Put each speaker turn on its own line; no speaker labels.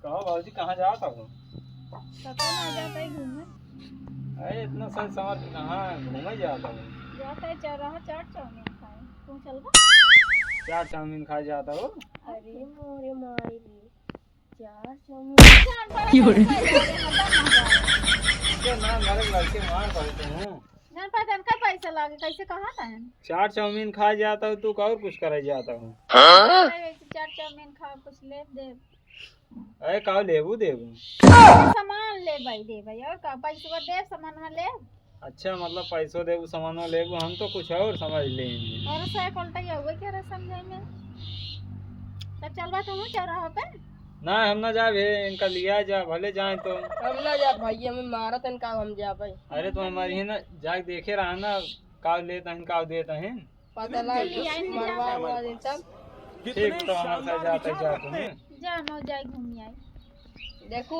कहो भाजी कहाँ जाता हो?
पता ना जाता है घूमने।
अरे इतना सही समझ कहाँ घूमे जाता हो?
जाता है चौराहा चाट चाउमीन खाए। तुम चल बा?
चाट चाउमीन खाए जाता हो?
अरे मोरे मारी चाट चाउमीन जान पड़ा
क्या ना मेरे लड़के मार पड़ते हूँ।
जान पहचान का पैसा लागे कैसे कहा था
चाट चाउमीन खाए जाता हो तू और कुछ करे जाता हूँ?
चाट चाउमीन खा कुछ ले दे
अरे का लेबू देबू?
सामान ले भाई और का पैसा दे सामान ले।
अच्छा मतलब पैसों देबू सामानो लेबू हम तो कुछ और समझ लेंगे।
और साइकिल उल्टा हुए क्या समझाई में तब चल बा तुम चौराहा पे
ना हम ना जा भे इनका लिया जा भले जाए तो
हम ना जा भाई हमें मारा तन का हम जा भाई।
अरे तो हमारी है ना जा देखे रहा ना का लेता है का देता है
पता लगा मरवा मरवा दिन सब
ठीक तो हमारे साथ जाते जा तुम्हें
जा नो जाए घूम आई
देखो